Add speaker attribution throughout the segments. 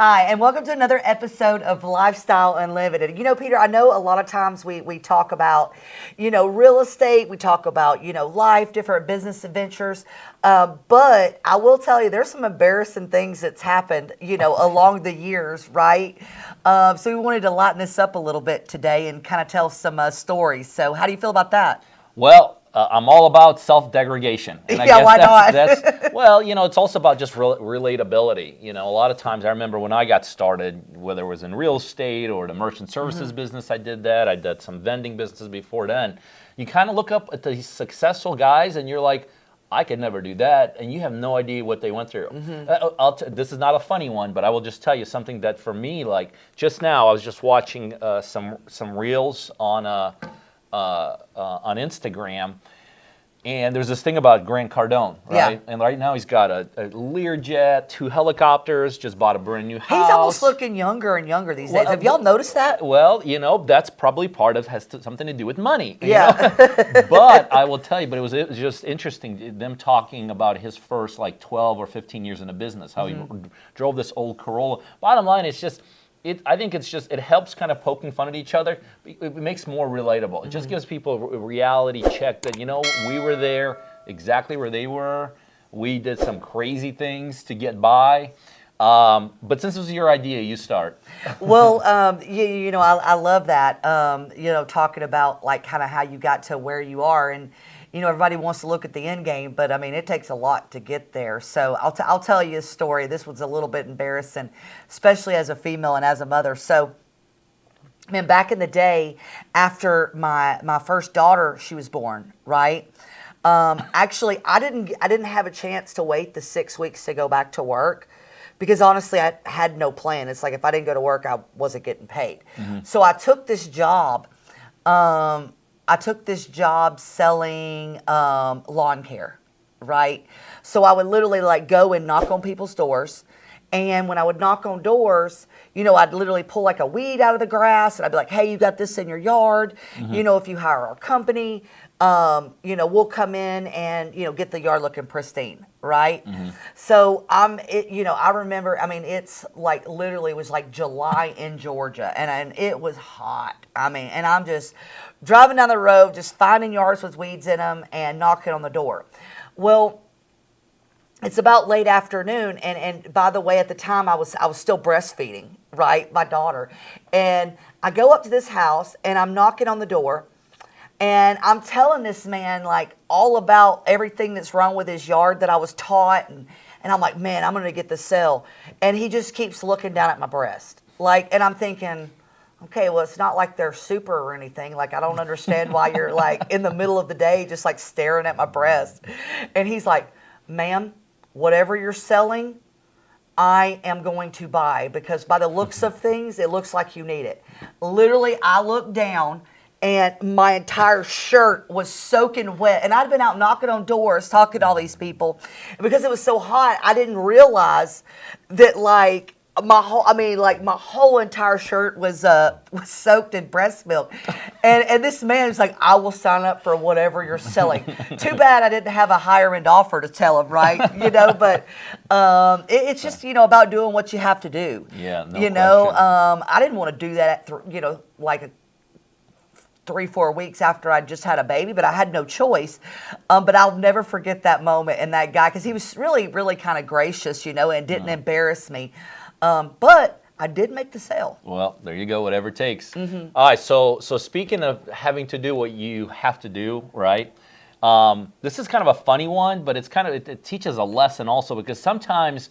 Speaker 1: Hi, and welcome to another episode of Lifestyle Unlimited. Peter, I know a lot of times we talk about, real estate, we talk about, life, different business adventures, but I will tell you there's some embarrassing things that's happened, along the years, right? So we wanted to lighten this up a little bit today and kind of tell some stories. So how do you feel about that?
Speaker 2: Well, I'm all about self-degradation. And I
Speaker 1: Yeah,
Speaker 2: guess
Speaker 1: why not?
Speaker 2: It's also about just relatability. A lot of times I remember when I got started, whether it was in real estate or the merchant services business, I did some vending businesses before then. You kind of look up at these successful guys and you're like, I could never do that. And you have no idea what they went through. This is not a funny one, but I will just tell you something that for me, like just now, I was just watching some reels on Instagram, and there's this thing about Grant Cardone, right? Yeah. And right now he's got a Learjet, 2 helicopters, just bought a brand new house.
Speaker 1: He's almost looking younger and younger these days. Have y'all noticed that?
Speaker 2: Well, that's probably something to do with money.
Speaker 1: Yeah.
Speaker 2: But I will tell you, it was just interesting, them talking about his first 12 or 15 years in the business, how he drove this old Corolla. Bottom line, I think it helps kind of poking fun at each other. It makes more relatable. It just gives people a reality check that, we were there exactly where they were. We did some crazy things to get by. But since it was your idea, you start.
Speaker 1: Well, I love that, talking about kind of how you got to where you are. And, everybody wants to look at the end game, but it takes a lot to get there. So I'll tell you a story. This was a little bit embarrassing, especially as a female and as a mother. So, back in the day, after my first daughter, she was born, right? Actually, I didn't have a chance to wait the 6 weeks to go back to work, because honestly, I had no plan. It's like if I didn't go to work, I wasn't getting paid. So I took this job. Selling lawn care, right? So I would literally go and knock on people's doors. And when I would knock on doors, I'd literally pull a weed out of the grass and I'd be like, hey, you got this in your yard. If you hire our company, we'll come in and, get the yard looking pristine, right? So I remember, it's literally it was July in Georgia and it was hot. And I'm just driving down the road, just finding yards with weeds in them and knocking on the door. Well, it's about late afternoon, and by the way, at the time I was still breastfeeding, right, my daughter. And I go up to this house and I'm knocking on the door. And I'm telling this man all about everything that's wrong with his yard that I was taught. And I'm like, man, I'm going to get the sale. And he just keeps looking down at my breast. And I'm thinking, okay, well, it's not like they're super or anything. I don't understand why you're in the middle of the day just staring at my breast. And he's like, ma'am, whatever you're selling, I am going to buy, because by the looks of things, it looks like you need it. Literally, I looked down and my entire shirt was soaking wet. And I'd been out knocking on doors, talking to all these people. And because it was so hot, I didn't realize that my whole entire shirt was soaked in breast milk. And this man was like, I will sign up for whatever you're selling. Too bad I didn't have a higher end offer to tell him, right? But it's just, about doing what you have to do.
Speaker 2: Yeah, no question.
Speaker 1: I didn't want to do that at 3-4 weeks after I just had a baby, but I had no choice. But I'll never forget that moment and that guy, because he was really, really kind of gracious, and didn't embarrass me. But I did make the sale.
Speaker 2: Well, there you go, whatever it takes. All right, so speaking of having to do what you have to do, right? This is kind of a funny one, but it teaches a lesson also, because sometimes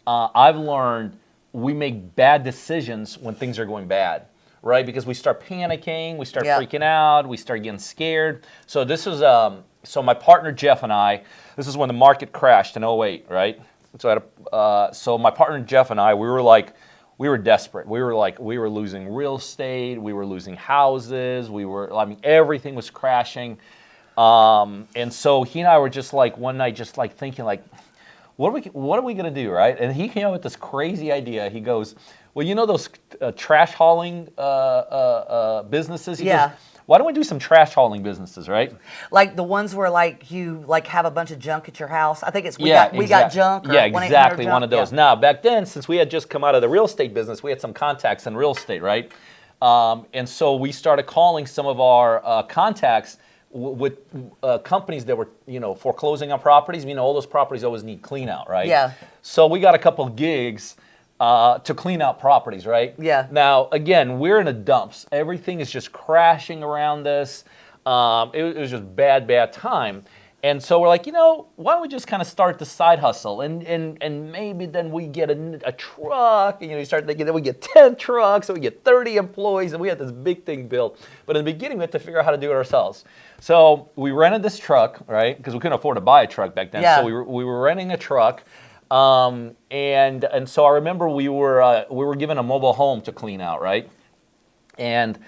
Speaker 2: I've learned we make bad decisions when things are going bad. Right, because we start panicking, we start freaking out, we start getting scared. So this is my partner Jeff and I. This is when the market crashed in 2008, right? So my partner Jeff and I, we were desperate. We were losing real estate, we were losing houses, everything was crashing. And so he and I were just one night, just thinking what are we gonna do, right? And he came up with this crazy idea. He goes, Well, you know those trash hauling businesses?
Speaker 1: Yeah.
Speaker 2: Why don't we do some trash hauling businesses, right?
Speaker 1: Like the ones where like you like have a bunch of junk at your house. I think it's we got junk. Or
Speaker 2: Yeah,
Speaker 1: 1-800
Speaker 2: exactly,
Speaker 1: junk.
Speaker 2: one of those.
Speaker 1: Yeah.
Speaker 2: Now, back then, since we had just come out of the real estate business, we had some contacts in real estate, right? And so we started calling some of our contacts with companies that were, foreclosing on properties. All those properties always need clean out, right?
Speaker 1: Yeah.
Speaker 2: So we got a couple of gigs to clean out properties, right?
Speaker 1: Yeah.
Speaker 2: Now, again, we're in the dumps. Everything is just crashing around us. It was just bad time. And so we're like, why don't we just kind of start the side hustle? And maybe then we get a truck. And, you start thinking that we get 10 trucks and we get 30 employees and we had this big thing built. But in the beginning, we had to figure out how to do it ourselves. So we rented this truck, right? Because we couldn't afford to buy a truck back then.
Speaker 1: Yeah.
Speaker 2: So we were renting a truck. And so I remember we were given a mobile home to clean out, right? And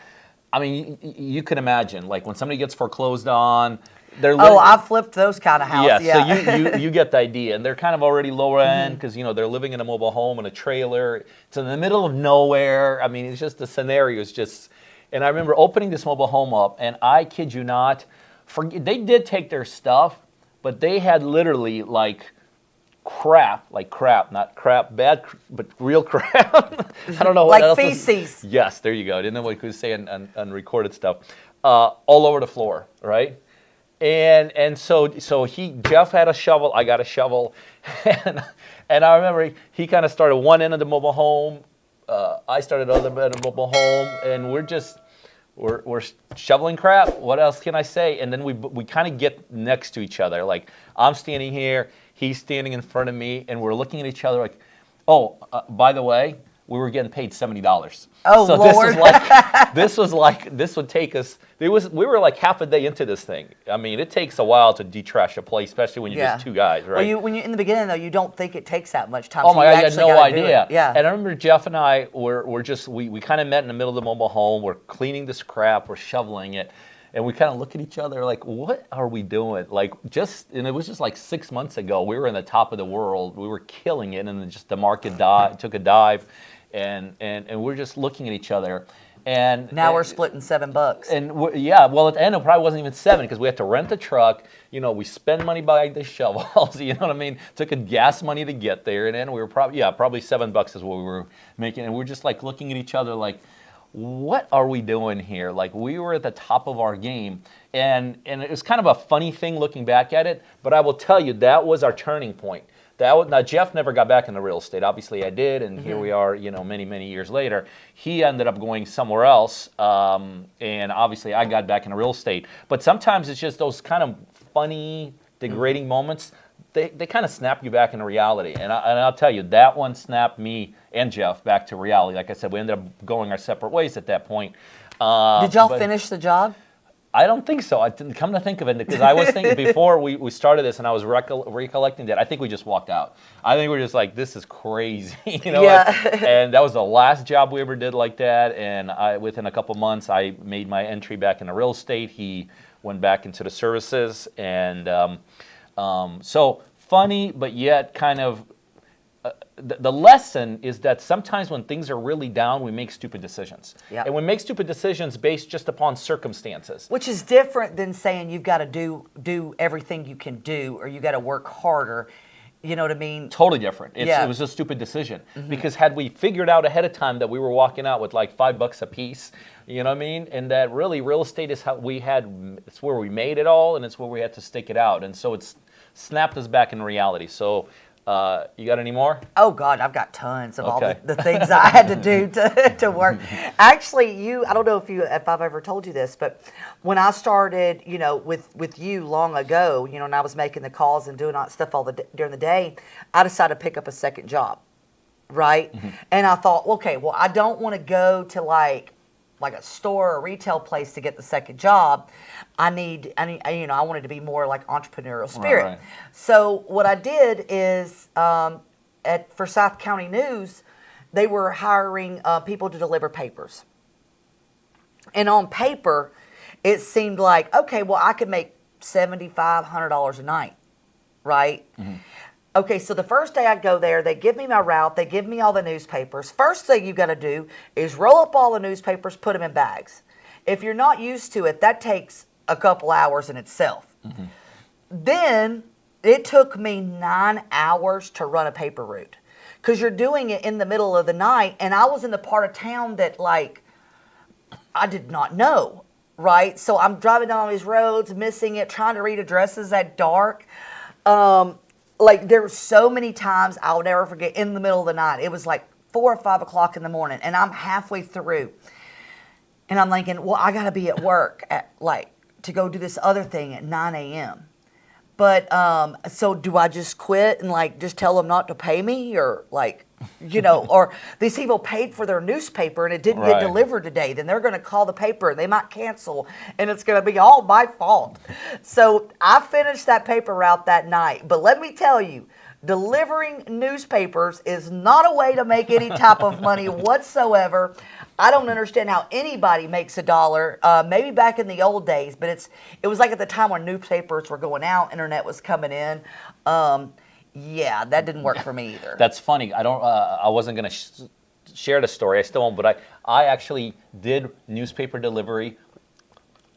Speaker 2: I mean, you can imagine, like when somebody gets foreclosed on,
Speaker 1: I flipped those kind of houses.
Speaker 2: Yeah, so you get the idea, and they're kind of already lower end because they're living in a mobile home in a trailer. It's in the middle of nowhere. I mean, it's just the scenario is just. And I remember opening this mobile home up, and I kid you not, they did take their stuff, but they had literally like crap, not crap, bad, but real crap. I don't know what else.
Speaker 1: Like feces.
Speaker 2: Yes, there you go. I didn't know what you could say on unrecorded stuff. All over the floor, right? And so Jeff had a shovel, I got a shovel, and I remember he kind of started one end of the mobile home, I started the other end of the mobile home, and we're shoveling crap. What else can I say? And then we kind of get next to each other, like I'm standing here, he's standing in front of me, and we're looking at each other like, by the way, we were getting paid $70.
Speaker 1: Oh,
Speaker 2: so
Speaker 1: Lord.
Speaker 2: This would take us. We were like half a day into this thing. I mean, it takes a while to detrash a place, especially when you're just two guys, right?
Speaker 1: Well, when you in the beginning though, you don't think it takes that much time.
Speaker 2: Oh my God, you had no idea.
Speaker 1: Yeah.
Speaker 2: And I remember Jeff and I we kind of met in the middle of the mobile home. We're cleaning this crap. We're shoveling it. And we kind of look at each other like, what are we doing? And it was just like 6 months ago. We were in the top of the world. We were killing it, and then just the market took a dive, and we're just looking at each other. And
Speaker 1: now we're splitting $7.
Speaker 2: And well, at the end it probably wasn't even 7 because we had to rent a truck. We spend money buying the shovels. You know what I mean? Took a gas money to get there, and then we were probably $7 is what we were making, and we're just like looking at each other like, what are we doing here? Like we were at the top of our game, and it was kind of a funny thing looking back at it. But I will tell you that was our turning point. Now Jeff never got back into real estate. Obviously I did, and here we are. Many years later, he ended up going somewhere else, and obviously I got back into real estate. But sometimes it's just those kind of funny, degrading moments. They kind of snap you back into reality, and I'll tell you that one snapped me and Jeff back to reality. Like I said, we ended up going our separate ways at that point.
Speaker 1: Did y'all finish the job?
Speaker 2: I don't think so. I didn't come to think of it, because I was thinking before we started this, and I was recollecting that I think we just walked out. I think we're just like, this is crazy,
Speaker 1: Yeah.
Speaker 2: And that was the last job we ever did like that. And within a couple months, I made my entry back into real estate. He went back into the services, and so funny, but yet kind of. The lesson is that sometimes when things are really down, we make stupid decisions.
Speaker 1: Yep.
Speaker 2: And we make stupid decisions based just upon circumstances.
Speaker 1: Which is different than saying you've got to do everything you can do, or you got to work harder. You know what I mean?
Speaker 2: Totally different. It was a stupid decision. Because had we figured out ahead of time that we were walking out with like $5 a piece, you know what I mean? And that really real estate is it's where we made it all, and it's where we had to stake it out. And so it's snapped us back in reality. So you got any more?
Speaker 1: Oh God, I've got tons of all the things I had to do to work. Actually, I don't know if I've ever told you this, but when I started, with you long ago, and I was making the calls and doing all that stuff during the day, I decided to pick up a second job, right? And I thought, okay, well, I don't want to go to like a store or retail place to get the second job. I wanted to be more like entrepreneurial spirit.
Speaker 2: Right.
Speaker 1: So what I did is for South County News, they were hiring people to deliver papers. And on paper, it seemed like, okay, well, I could make $7,500 a night, right? Okay, so the first day I go there, they give me my route, they give me all the newspapers. First thing you got to do is roll up all the newspapers, put them in bags. If you're not used to it, that takes a couple hours in itself. Mm-hmm. Then it took me 9 hours to run a paper route because you're doing it in the middle of the night, and I was in the part of town that, like, I did not know, right? So I'm driving down these roads, missing it, trying to read addresses at dark. Like, there were so many times I'll never forget in the middle of the night. It was like 4 or 5 o'clock in the morning, and I'm halfway through. And I'm thinking, well, I got to be at work at, like, to go do this other thing at 9 a.m. But, so do I just quit and, like, just tell them not to pay me? Or, like, you know, or these people paid for their newspaper and it didn't get delivered today. Then they're going to call the paper and they might cancel and it's going to be all my fault. So I finished that paper route that night. But let me tell you, delivering newspapers is not a way to make any type of money whatsoever. I don't understand how anybody makes $1. Maybe back in the old days, but it was like at the time when newspapers were going out, internet was coming in. Yeah, that didn't work for me either.
Speaker 2: That's funny. I wasn't gonna share the story. I still won't. But I actually did newspaper delivery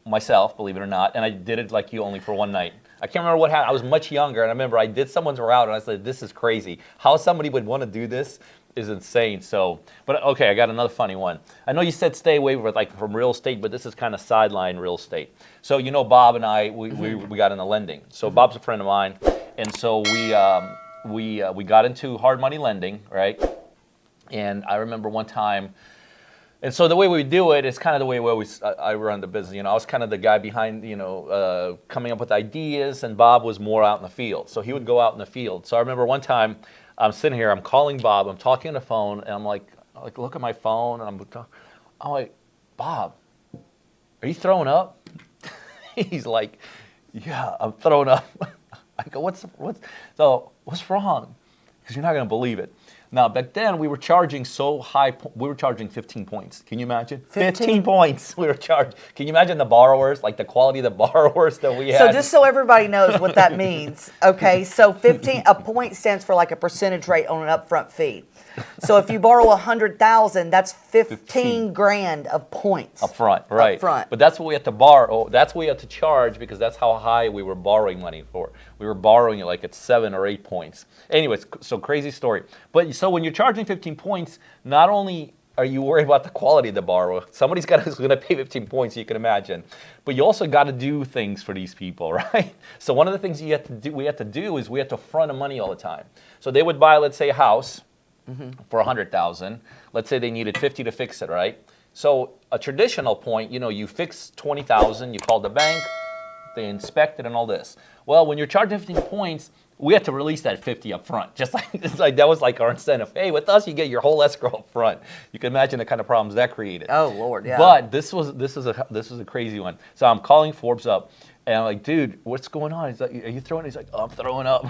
Speaker 2: myself, believe it or not, and I did it like you, only for one night. I can't remember what happened. I was much younger, and I remember I did someone's route, and I said, "This is crazy. How somebody would want to do this is insane." So, but okay, I got another funny one. I know you said stay away from real estate, but this is kind of sideline real estate. So you know, Bob and I, we got into lending. So Bob's a friend of mine, and so we got into hard money lending, right? And I remember one time. And so the way we do it is kind of the way I run the business. You know, I was kind of the guy behind, coming up with ideas, and Bob was more out in the field. So he would go out in the field. So I remember one time I'm sitting here, I'm calling Bob, I'm talking on the phone, and I'm like look at my phone, and I'm like, Bob, are you throwing up? He's like, yeah, I'm throwing up. I go, what's wrong? Because you're not going to believe it. Now, back then, we were charging so high. We were charging 15 points. Can you imagine? 15 points we were charging. Can you imagine the borrowers, like the quality of the borrowers that we had?
Speaker 1: So just so everybody knows what that means, okay, so a point stands for like a percentage rate on an upfront fee. So if you borrow $100,000, that's 15 grand of points.
Speaker 2: Up front, right.
Speaker 1: Up front.
Speaker 2: But that's what we had to borrow. That's what we had to charge because that's how high we were borrowing money for. We were borrowing it like at 7 or 8 points. Anyways, so crazy story. But so when you're charging 15 points, not only are you worried about the quality of the borrower, somebody's going to pay 15 points, you can imagine. But you also got to do things for these people, right? So one of the things we had to do is we had to front them money all the time. So they would buy, let's say, a house. Mm-hmm. For $100,000, let's say they needed $50,000 to fix it, right? So a traditional point, you fix $20,000, you call the bank, they inspect it and all this. Well, when you're charging 15 points, we had to release that 50 up front. Just like that was like our incentive. Hey, with us, you get your whole escrow up front. You can imagine the kind of problems that created.
Speaker 1: Oh Lord, yeah.
Speaker 2: But this was a crazy one. So I'm calling Forbes up. And I'm like, dude, what's going on? He's like, are you throwing? He's like, oh, I'm throwing up.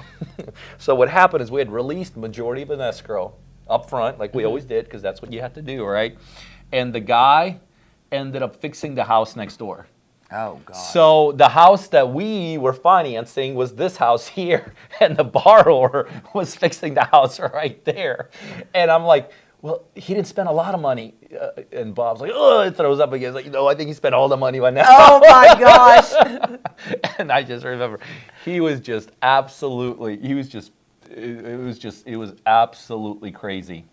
Speaker 2: So what happened is we had released majority of an escrow up front, like we always did, because that's what you have to do, right? And the guy ended up fixing the house next door.
Speaker 1: Oh, God.
Speaker 2: So the house that we were financing was this house here, and the borrower was fixing the house right there. And I'm like, well, he didn't spend a lot of money. And Bob's like, oh, it throws up again. He's like, I think he spent all the money on that.
Speaker 1: Oh, my gosh.
Speaker 2: And I just remember, it was absolutely crazy.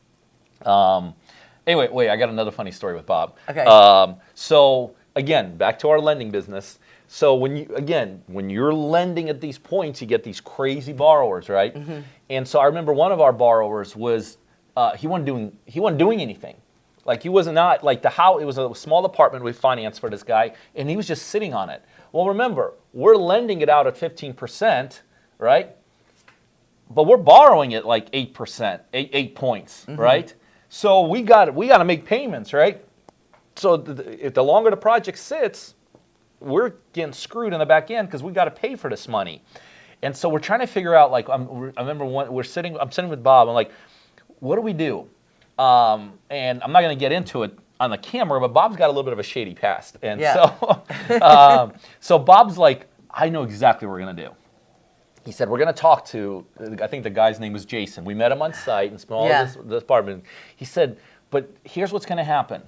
Speaker 2: Anyway, wait, I got another funny story with Bob.
Speaker 1: Okay.
Speaker 2: So again, back to our lending business. So when you're lending at these points, you get these crazy borrowers, right? Mm-hmm. And so I remember one of our borrowers was, he wasn't doing anything. Like he was not, like the house, it was a small apartment we financed for this guy, and he was just sitting on it. Well, remember, we're lending it out at 15%, right? But we're borrowing it like 8%, 8 points, mm-hmm. right? So we got to make payments, right? So if the longer the project sits, we're getting screwed in the back end because we got to pay for this money. And so we're trying to figure out, like, I remember I'm sitting with Bob, I'm like, what do we do? And I'm not going to get into it on the camera, but Bob's got a little bit of a shady past. And so Bob's like, I know exactly what we're going to do. he said, we're going to talk to, I think the guy's name was Jason. We met him on site in this apartment. He said, but here's what's going to happen.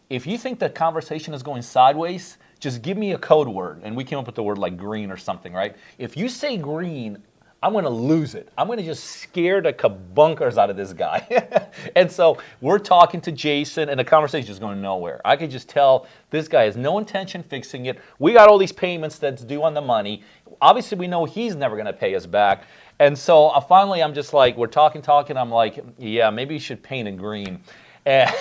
Speaker 2: If you think the conversation is going sideways, just give me a code word. And we came up with the word like green or something, right? If you say green, I'm going to lose it. I'm going to just scare the kabunkers out of this guy. And so we're talking to Jason, and the conversation is going nowhere. I could just tell this guy has no intention fixing it. We got all these payments that's due on the money. Obviously, we know he's never going to pay us back. And so finally, I'm just like, we're talking. I'm like, yeah, maybe you should paint it green. And,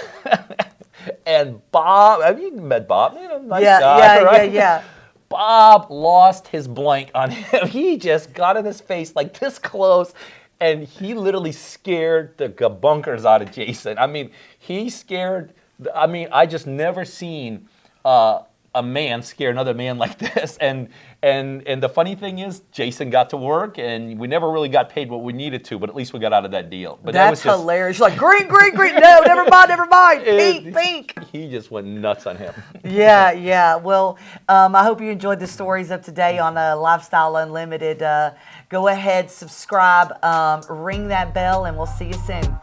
Speaker 2: and Bob, have you met Bob? You know, nice guy, right?
Speaker 1: Yeah.
Speaker 2: Bob lost his blank on him. He just got in his face like this close, and he literally scared the bunkers out of Jason. I mean, I just never seen a man scare another man like this. And the funny thing is, Jason got to work, and we never really got paid what we needed to, but at least we got out of that deal. But
Speaker 1: that's hilarious. You're like, green. No, never mind. Pink.
Speaker 2: He just went nuts on him.
Speaker 1: Yeah. Well, I hope you enjoyed the stories of today on Lifestyle Unlimited. Go ahead, subscribe, ring that bell, and we'll see you soon.